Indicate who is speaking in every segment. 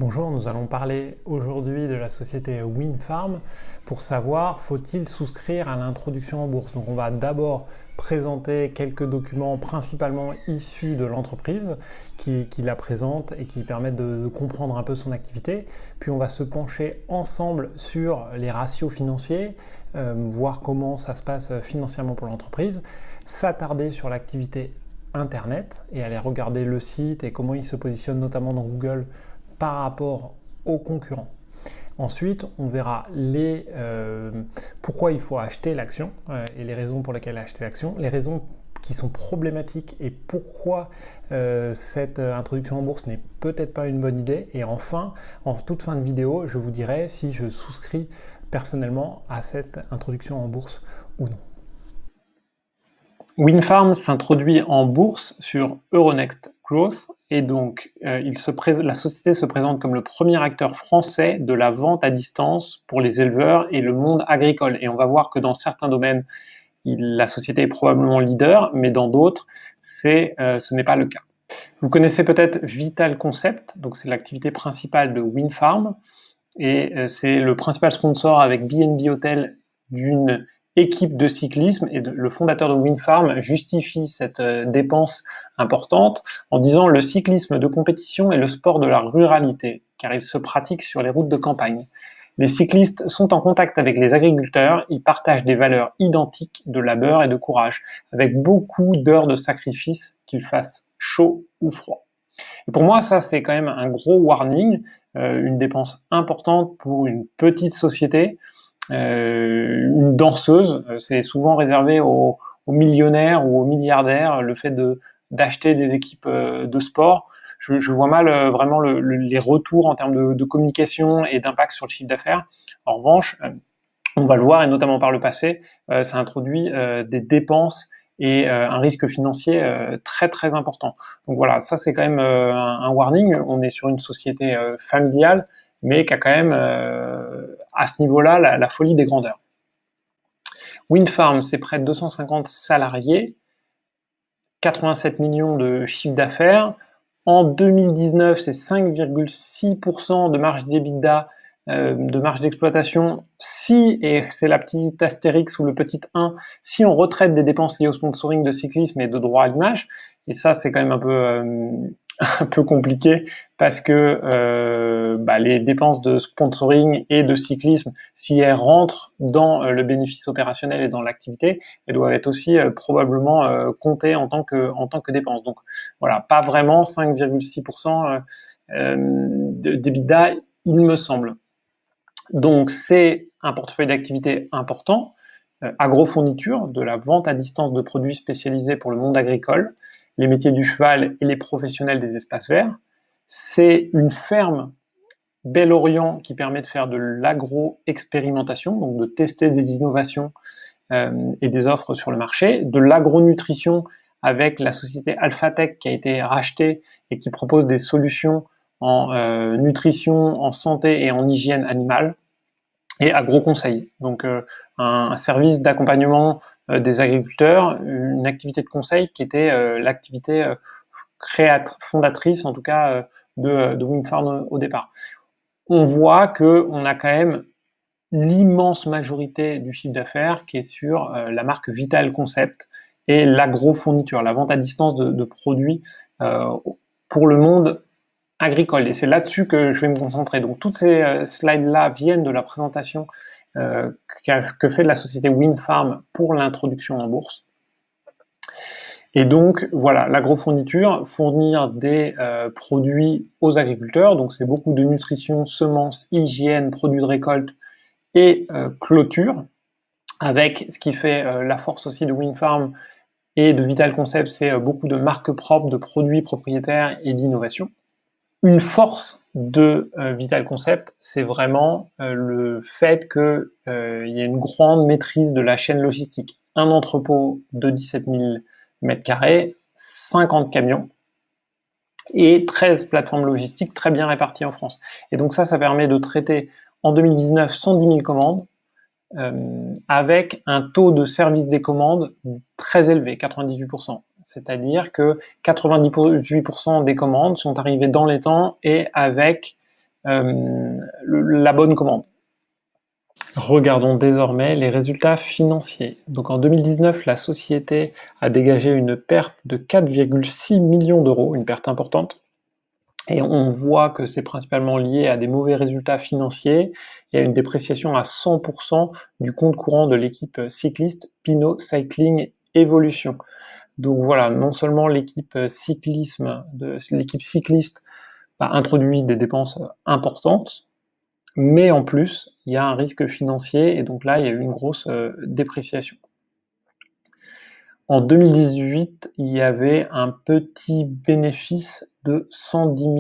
Speaker 1: Bonjour, nous allons parler aujourd'hui de la société Winfarm pour savoir faut-il souscrire à l'introduction en bourse. Donc on va d'abord présenter quelques documents principalement issus de l'entreprise qui la présentent et qui permettent de comprendre un peu son activité. Puis on va se pencher ensemble sur les ratios financiers, voir comment ça se passe financièrement pour l'entreprise, s'attarder sur l'activité Internet et aller regarder le site et comment il se positionne notamment dans Google par rapport aux concurrents. Ensuite, on verra pourquoi il faut acheter l'action et les raisons pour lesquelles acheter l'action, les raisons qui sont problématiques et pourquoi cette introduction en bourse n'est peut-être pas une bonne idée. Et enfin, en toute fin de vidéo, je vous dirai si je souscris personnellement à cette introduction en bourse ou non. Winfarm s'introduit en bourse sur Euronext Growth et donc la société se présente comme le premier acteur français de la vente à distance pour les éleveurs et le monde agricole. Et on va voir que dans certains domaines, la société est probablement leader, mais dans d'autres, ce n'est pas le cas. Vous connaissez peut-être Vital Concept, donc c'est l'activité principale de Winfarm et c'est le principal sponsor avec B&B Hotel d'une équipe de cyclisme, et le fondateur de Winfarm justifie cette dépense importante en disant: le cyclisme de compétition est le sport de la ruralité car il se pratique sur les routes de campagne. Les cyclistes sont en contact avec les agriculteurs, ils partagent des valeurs identiques de labeur et de courage, avec beaucoup d'heures de sacrifice, qu'il fasse chaud ou froid. Et pour moi, ça c'est quand même un gros warning, une dépense importante pour une petite société. Une danseuse, c'est souvent réservé aux millionnaires ou aux milliardaires, le fait d'acheter des équipes de sport. Je vois mal vraiment les retours en termes de communication et d'impact sur le chiffre d'affaires. En revanche, on va le voir, et notamment par le passé, ça introduit des dépenses et un risque financier très très important. Donc voilà, ça c'est quand même un warning. On est sur une société familiale, mais qui a quand même à ce niveau-là la folie des grandeurs. Winfarm, c'est près de 250 salariés, 87 millions de chiffre d'affaires. En 2019, c'est 5,6% de marge d'EBITDA, de marge d'exploitation, si, et c'est la petite astérix ou le petit 1, si on retraite des dépenses liées au sponsoring de cyclisme et de droit à l'image. Et ça, c'est quand même un peu compliqué parce que les dépenses de sponsoring et de cyclisme, si elles rentrent dans le bénéfice opérationnel et dans l'activité, elles doivent être aussi probablement comptées en tant que dépenses. Donc voilà, pas vraiment 5,6% d'EBITDA, il me semble. Donc c'est un portefeuille d'activité important, agrofourniture, de la vente à distance de produits spécialisés pour le monde agricole, les métiers du cheval et les professionnels des espaces verts. C'est une ferme Bel-Orient qui permet de faire de l'agro-expérimentation, donc de tester des innovations et des offres sur le marché, de l'agronutrition avec la société Alphatec qui a été rachetée et qui propose des solutions en nutrition, en santé et en hygiène animale, et agroconseil, donc un service d'accompagnement des agriculteurs, une activité de conseil qui était l'activité fondatrice en tout cas de Winfarm au départ. On voit qu'on a quand même l'immense majorité du chiffre d'affaires qui est sur la marque Vital Concept et l'agrofourniture, la vente à distance de produits pour le monde agricole. Et c'est là-dessus que je vais me concentrer. Donc toutes ces slides-là viennent de la présentation que fait la société Winfarm pour l'introduction en bourse. Et donc voilà, l'agrofourniture, fournir des produits aux agriculteurs, donc c'est beaucoup de nutrition, semences, hygiène, produits de récolte et clôture, avec ce qui fait la force aussi de Winfarm et de Vital Concept, c'est beaucoup de marques propres, de produits propriétaires et d'innovation. Une force de Vital Concept, c'est vraiment le fait qu'il y a une grande maîtrise de la chaîne logistique. Un entrepôt de 17 000 m², 50 camions et 13 plateformes logistiques très bien réparties en France. Et donc ça permet de traiter en 2019 110 000 commandes avec un taux de service des commandes très élevé, 98%. C'est-à-dire que 98% des commandes sont arrivées dans les temps et avec la bonne commande. Regardons désormais les résultats financiers. Donc en 2019, la société a dégagé une perte de 4,6 millions d'euros, une perte importante. Et on voit que c'est principalement lié à des mauvais résultats financiers et à une dépréciation à 100% du compte courant de l'équipe cycliste Pinot Cycling Evolution. Donc voilà, non seulement l'équipe cycliste a introduit des dépenses importantes, mais en plus, il y a un risque financier et donc là, il y a eu une grosse dépréciation. En 2018, il y avait un petit bénéfice de 110 000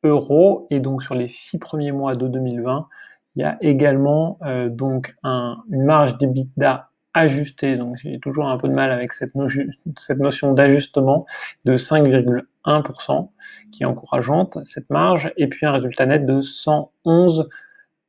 Speaker 1: euros et donc sur les 6 premiers mois de 2020, il y a également donc une marge d'EBITDA ajustée, donc j'ai toujours un peu de mal avec cette notion d'ajustement de 5,1% qui est encourageante, cette marge, et puis un résultat net de 111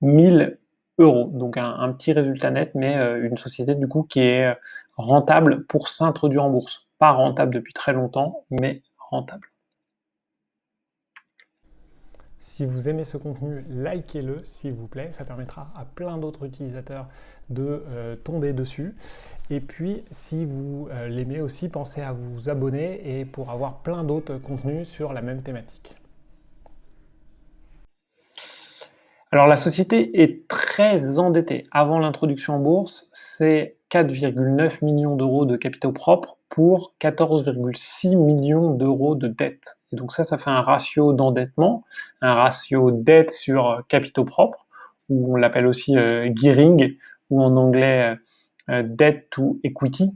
Speaker 1: 000 euros. Donc un petit résultat net, mais une société du coup qui est rentable pour s'introduire en bourse. Pas rentable depuis très longtemps, mais rentable.
Speaker 2: Si vous aimez ce contenu, likez-le s'il vous plaît, ça permettra à plein d'autres utilisateurs de tomber dessus. Et puis si vous l'aimez aussi, pensez à vous abonner et pour avoir plein d'autres contenus sur la même thématique.
Speaker 1: Alors la société est très endettée. Avant l'introduction en bourse, c'est 4,9 millions d'euros de capitaux propres pour 14,6 millions d'euros de dette. Et donc ça fait un ratio d'endettement, un ratio dette sur capitaux propres, ou on l'appelle aussi gearing, ou en anglais debt to equity,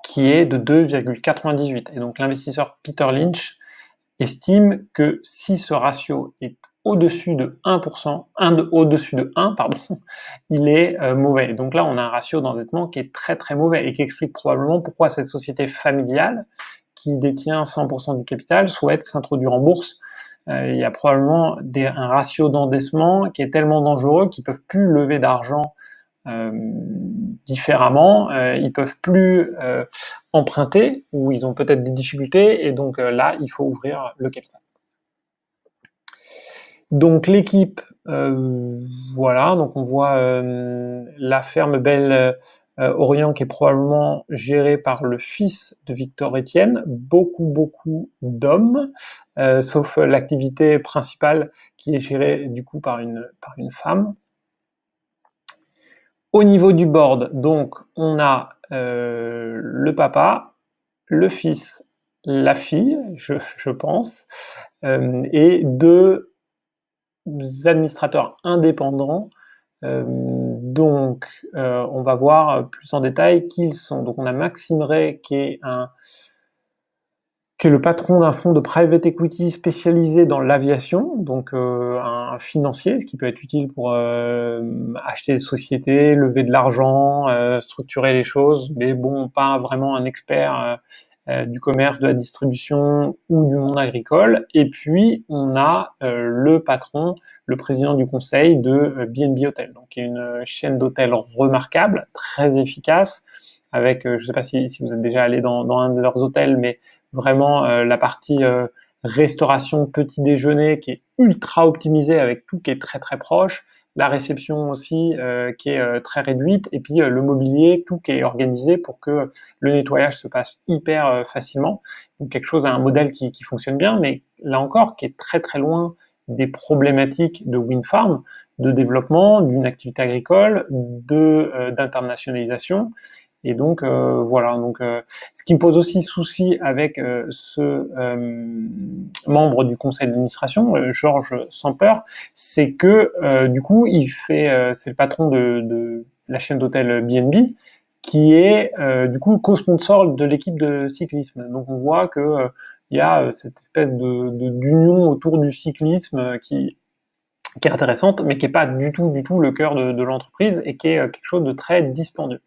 Speaker 1: qui est de 2,98. Et donc l'investisseur Peter Lynch estime que si ce ratio est au-dessus de 1%, au-dessus de 1, pardon, il est mauvais. Donc là, on a un ratio d'endettement qui est très très mauvais et qui explique probablement pourquoi cette société familiale qui détient 100% du capital souhaite s'introduire en bourse. Il y a probablement un ratio d'endettement qui est tellement dangereux qu'ils peuvent plus lever d'argent différemment, ils peuvent plus emprunter ou ils ont peut-être des difficultés et donc là il faut ouvrir le capital. Donc l'équipe, voilà, donc on voit la ferme Belle Orient qui est probablement gérée par le fils de Victor Étienne, beaucoup d'hommes, sauf l'activité principale qui est gérée du coup par une femme. Au niveau du board, donc on a le papa, le fils, la fille, je pense, et deux administrateurs indépendants. Donc, on va voir plus en détail qui ils sont. Donc, on a Maxime Ray qui est le patron d'un fonds de private equity spécialisé dans l'aviation, donc un financier, ce qui peut être utile pour acheter des sociétés, lever de l'argent, structurer les choses, mais bon, pas vraiment un expert du commerce, de la distribution ou du monde agricole. Et puis, on a le patron, le président du conseil de B&B Hotel, donc qui est une chaîne d'hôtels remarquable, très efficace, avec, je ne sais pas si vous êtes déjà allé dans un de leurs hôtels, mais vraiment la partie restauration, petit déjeuner qui est ultra optimisée avec tout qui est très très proche, la réception aussi qui est très réduite, et puis le mobilier, tout qui est organisé pour que le nettoyage se passe hyper facilement. Donc quelque chose, un modèle qui fonctionne bien, mais là encore qui est très très loin des problématiques de wind farm, de développement, d'une activité agricole, d'internationalisation. Et donc voilà, donc ce qui me pose aussi souci avec ce membre du conseil d'administration, Georges Samper, c'est que du coup c'est le patron de la chaîne d'hôtel B&B qui est du coup co-sponsor de l'équipe de cyclisme. Donc on voit que il y a cette espèce d'union autour du cyclisme qui est intéressante, mais qui est pas du tout le cœur de l'entreprise et qui est quelque chose de très dispendieux.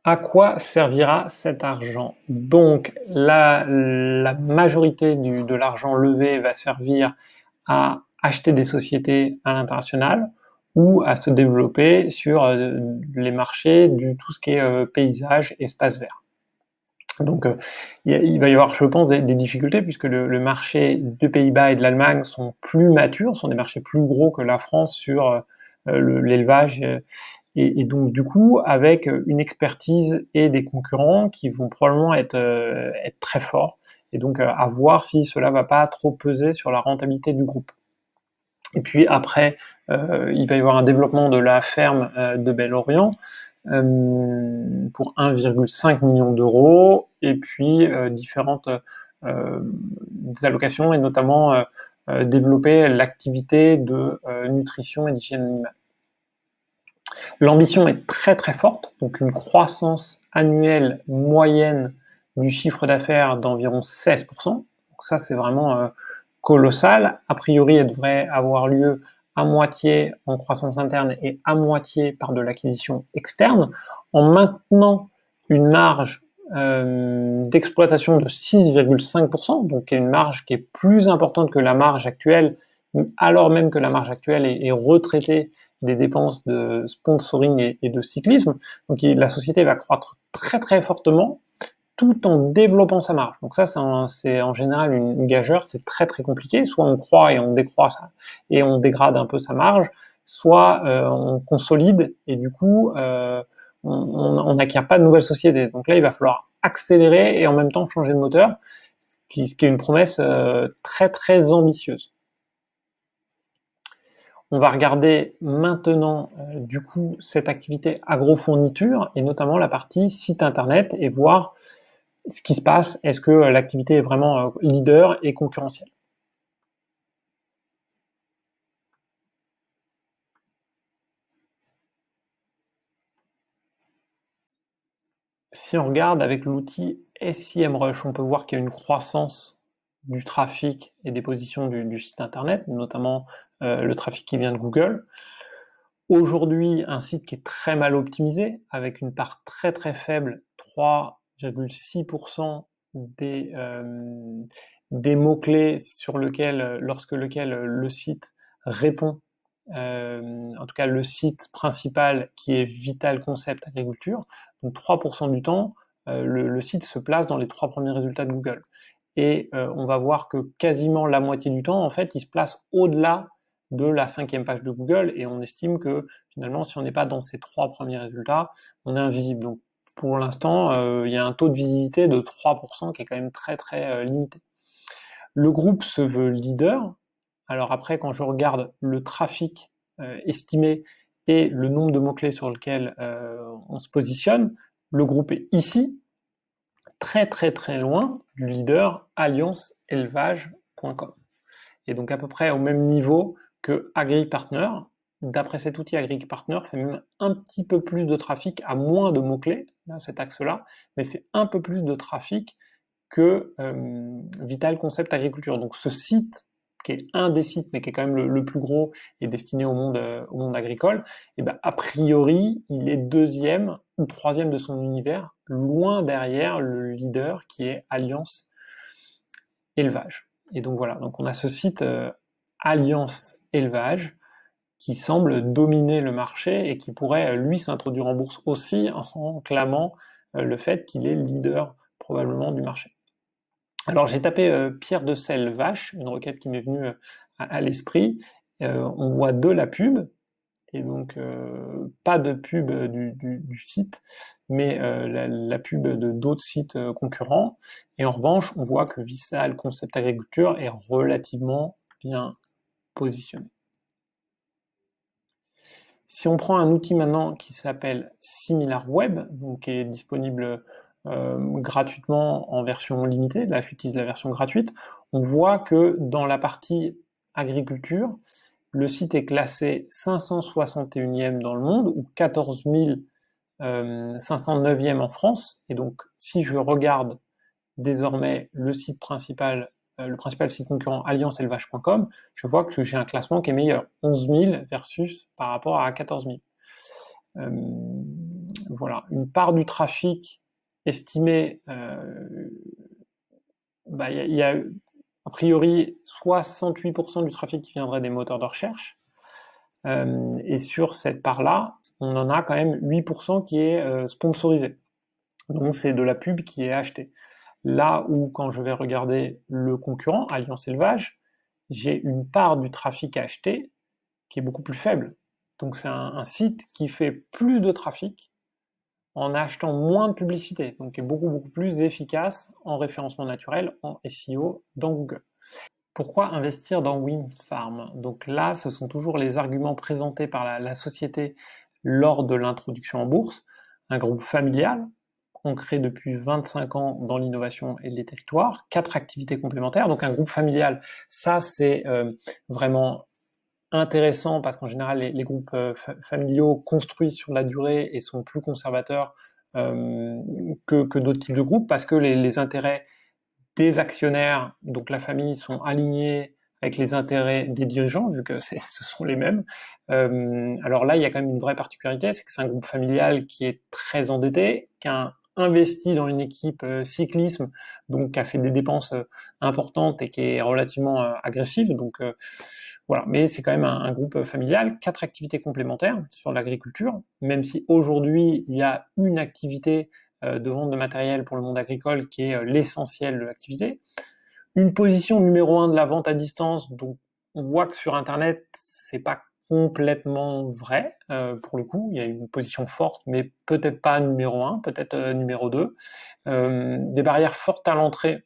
Speaker 1: À quoi servira cet argent? Donc la majorité de l'argent levé va servir à acheter des sociétés à l'international ou à se développer sur les marchés du tout ce qui est paysage, espace vert. Donc il va y avoir, je pense, des difficultés puisque le marché des Pays-Bas et de l'Allemagne sont plus matures, sont des marchés plus gros que la France sur l'élevage. Et donc du coup, avec une expertise et des concurrents qui vont probablement être très forts. Et donc à voir si cela va pas trop peser sur la rentabilité du groupe. Et puis après, il va y avoir un développement de la ferme de Bel-Orient pour 1,5 million d'euros, et puis différentes allocations, et notamment développer l'activité de nutrition et d'hygiène animale. L'ambition est très très forte, donc une croissance annuelle moyenne du chiffre d'affaires d'environ 16%. Donc ça, c'est vraiment colossal. A priori, elle devrait avoir lieu à moitié en croissance interne et à moitié par de l'acquisition externe, en maintenant une marge d'exploitation de 6,5%, donc une marge qui est plus importante que la marge actuelle, alors même que la marge actuelle est retraitée des dépenses de sponsoring et de cyclisme. Donc la société va croître très très fortement tout en développant sa marge. Donc ça, c'est en général une gageure, c'est très très compliqué. Soit on croît et on décroît ça, et on dégrade un peu sa marge, soit on consolide et du coup on n'acquiert pas de nouvelles sociétés. Donc là, il va falloir accélérer et en même temps changer de moteur, ce qui est une promesse très très ambitieuse. On va regarder maintenant du coup cette activité agrofourniture et notamment la partie site internet et voir ce qui se passe. Est-ce que l'activité est vraiment leader et concurrentielle? Si on regarde avec l'outil SEMrush, on peut voir qu'il y a une croissance du trafic et des positions du site internet, notamment le trafic qui vient de Google. Aujourd'hui, un site qui est très mal optimisé, avec une part très très faible, 3,6% des mots-clés lorsque le site répond, en tout cas le site principal qui est Vital Concept Agriculture. Donc 3% du temps, le site se place dans les 3 premiers résultats de Google. Et on va voir que quasiment la moitié du temps, en fait, il se place au-delà de la 5e page de Google, et on estime que finalement, si on n'est pas dans ces 3 premiers résultats, on est invisible. Donc pour l'instant, il y a un taux de visibilité de 3% qui est quand même très très limité. Le groupe se veut leader. Alors après, quand je regarde le trafic estimé et le nombre de mots-clés sur lequel on se positionne, le groupe est ici, très très très loin du leader allianceélevage.com. Et donc à peu près au même niveau que AgriPartner. D'après cet outil, AgriPartner fait même un petit peu plus de trafic à moins de mots-clés, là, cet axe-là, mais fait un peu plus de trafic que Vital Concept Agriculture. Donc ce site, qui est un des sites, mais qui est quand même le plus gros et destiné au monde agricole, et ben, a priori, il est 2e ou 3e de son univers, loin derrière le leader qui est Alliance Élevage. Et donc voilà, donc on a ce site Alliance Élevage qui semble dominer le marché et qui pourrait, lui, s'introduire en bourse aussi en clamant le fait qu'il est leader probablement du marché. Alors j'ai tapé Pierre de Selle vache, une requête qui m'est venue à l'esprit. On voit de la pub, et donc pas de pub du site, mais la pub de d'autres sites concurrents. Et en revanche, on voit que Vital Concept Agriculture est relativement bien positionné. Si on prend un outil maintenant qui s'appelle SimilarWeb, donc qui est disponible gratuitement en version limitée, là j'utilise la version gratuite, on voit que dans la partie agriculture, le site est classé 561e dans le monde, ou 14 509e en France, et donc si je regarde désormais le site principal, le principal site concurrent allianceélevage.com, je vois que j'ai un classement qui est meilleur, 11 000 versus par rapport à 14 000. Voilà, une part du trafic estimée, il y a a priori 68% du trafic qui viendrait des moteurs de recherche, et sur cette part-là, on en a quand même 8% qui est sponsorisé. Donc c'est de la pub qui est achetée. Là où quand je vais regarder le concurrent, Alliance Élevage, j'ai une part du trafic acheté qui est beaucoup plus faible. Donc c'est un site qui fait plus de trafic en achetant moins de publicité, donc qui est beaucoup plus efficace en référencement naturel, en SEO, dans Google. Pourquoi investir dans Windfarm? Donc là, ce sont toujours les arguments présentés par la société lors de l'introduction en bourse. Un groupe familial, ancré depuis 25 ans dans l'innovation et les territoires, 4 activités complémentaires. Donc un groupe familial, ça c'est vraiment intéressant parce qu'en général les groupes familiaux construisent sur la durée et sont plus conservateurs que d'autres types de groupes parce que les intérêts des actionnaires, donc la famille, sont alignés avec les intérêts des dirigeants, vu que ce sont les mêmes. Alors là, il y a quand même une vraie particularité, c'est que c'est un groupe familial qui est très endetté, qui a investi dans une équipe cyclisme, donc qui a fait des dépenses importantes et qui est relativement agressive. Donc voilà, mais c'est quand même un groupe familial, 4 activités complémentaires sur l'agriculture, même si aujourd'hui il y a une activité de vente de matériel pour le monde agricole qui est l'essentiel de l'activité. Une position numéro 1 de la vente à distance, donc on voit que sur Internet, c'est pas complètement vrai, pour le coup, il y a une position forte, mais peut-être pas numéro 1, peut-être numéro 2. Des barrières fortes à l'entrée,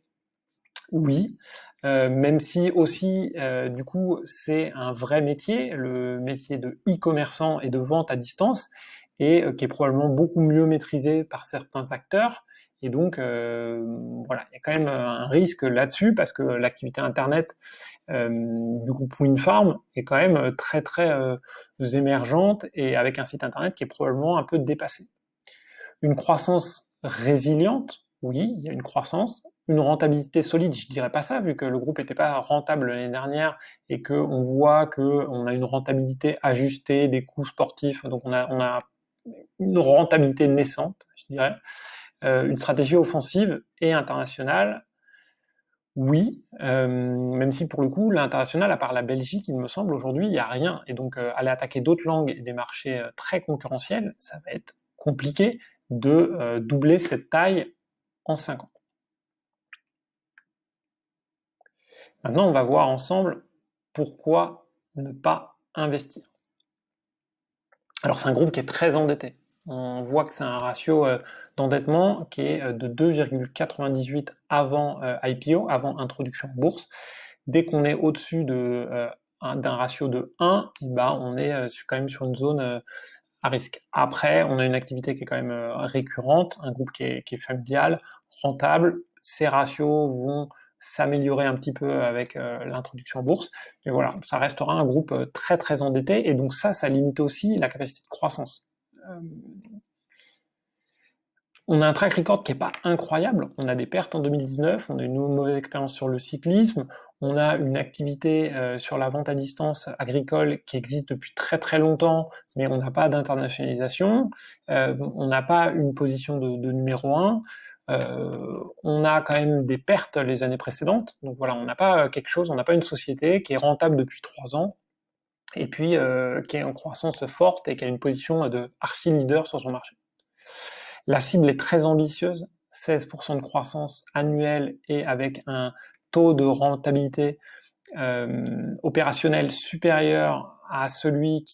Speaker 1: oui, même si aussi, du coup, c'est un vrai métier, le métier de e-commerçant et de vente à distance, et qui est probablement beaucoup mieux maîtrisé par certains acteurs. Et donc, voilà, il y a quand même un risque là-dessus, parce que l'activité Internet du groupe Windfarm est quand même très émergente, et avec un site Internet qui est probablement un peu dépassé. Une croissance résiliente, oui, il y a une croissance. Une rentabilité solide, je dirais pas ça, vu que le groupe n'était pas rentable l'année dernière et qu'on voit qu'on a une rentabilité ajustée des coûts sportifs, donc on a une rentabilité naissante, je dirais. Une stratégie offensive et internationale, oui, même si pour le coup, l'international, à part la Belgique, il me semble, aujourd'hui, il n'y a rien. Et donc, aller attaquer d'autres langues et des marchés très concurrentiels, ça va être compliqué de doubler cette taille en 5 ans. Maintenant, on va voir ensemble pourquoi ne pas investir. Alors, c'est un groupe qui est très endetté. On voit que c'est un ratio d'endettement qui est de 2,98 avant IPO, avant introduction en bourse. Dès qu'on est au-dessus d'un ratio de 1, eh ben, on est quand même sur une zone à risque. Après, on a une activité qui est quand même récurrente, un groupe qui est familial, rentable. Ces ratios vont s'améliorer un petit peu avec l'introduction en bourse. Mais voilà, ça restera un groupe très endetté. Et donc ça limite aussi la capacité de croissance. On a un track record qui n'est pas incroyable. On a des pertes en 2019, on a une mauvaise expérience sur le cyclisme, on a une activité sur la vente à distance agricole qui existe depuis très longtemps, mais on n'a pas d'internationalisation, on n'a pas une position de numéro 1, on a quand même des pertes les années précédentes, donc voilà, on n'a pas quelque chose, on n'a pas une société qui est rentable depuis 3 ans, et puis qui est en croissance forte et qui a une position de archi leader sur son marché. La cible est très ambitieuse, 16% de croissance annuelle et avec un taux de rentabilité opérationnelle supérieur à celui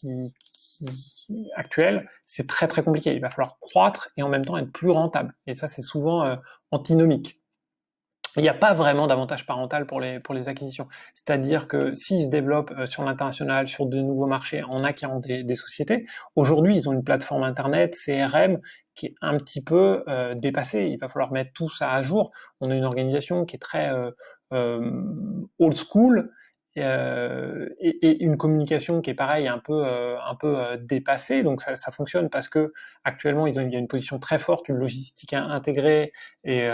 Speaker 1: actuel. C'est très compliqué. Il va falloir croître et en même temps être plus rentable. Et ça, c'est souvent antinomique. Il n'y a pas vraiment d'avantage parental pour les acquisitions. C'est-à-dire que s'ils se développent sur l'international, sur de nouveaux marchés, en acquérant des sociétés, aujourd'hui, ils ont une plateforme Internet, CRM, qui est un petit peu dépassée. Il va falloir mettre tout ça à jour. On a une organisation qui est très old school, et une communication qui est pareil un peu dépassée. Donc ça fonctionne parce que actuellement il y a une position très forte, une logistique intégrée et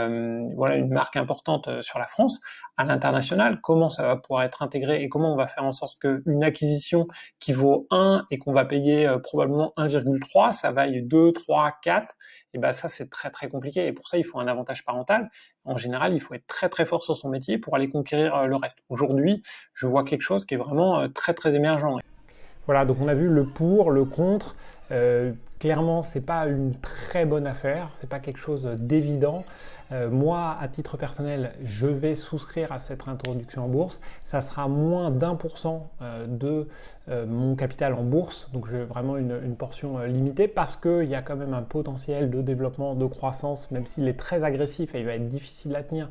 Speaker 1: voilà une marque importante sur la France. À l'international, comment ça va pouvoir être intégré et comment on va faire en sorte qu'une acquisition qui vaut 1 et qu'on va payer probablement 1,3, ça vaille 2, 3, 4, et ben ça c'est très compliqué, et pour ça il faut un avantage parental. En général, il faut être très fort sur son métier pour aller conquérir le reste. Aujourd'hui, je vois quelque chose qui est vraiment très émergent.
Speaker 2: Voilà, donc on a vu le pour, le contre. Clairement, c'est pas une très bonne affaire, c'est pas quelque chose d'évident. Moi, à titre personnel, je vais souscrire à cette introduction en bourse. Ça sera moins d'1% de mon capital en bourse, donc j'ai vraiment une portion limitée parce qu'il y a quand même un potentiel de développement, de croissance, même s'il est très agressif et il va être difficile à tenir.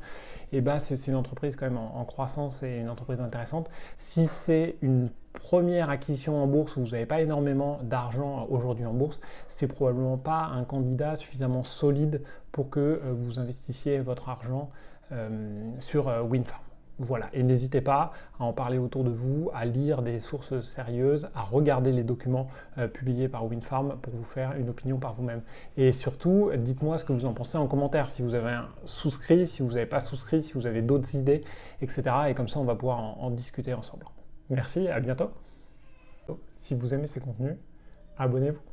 Speaker 2: Et ben c'est une entreprise quand même en croissance et une entreprise intéressante. Si c'est une première acquisition en bourse où vous n'avez pas énormément d'argent aujourd'hui en bourse, c'est probablement pas un candidat suffisamment solide pour que vous investissiez votre argent sur Windfarm. Voilà, et n'hésitez pas à en parler autour de vous, à lire des sources sérieuses, à regarder les documents publiés par Windfarm pour vous faire une opinion par vous-même. Et surtout, dites-moi ce que vous en pensez en commentaire, si vous avez souscrit, si vous n'avez pas souscrit, si vous avez d'autres idées, etc. Et comme ça, on va pouvoir en discuter ensemble. Merci, à bientôt. Si vous aimez ces contenus, abonnez-vous.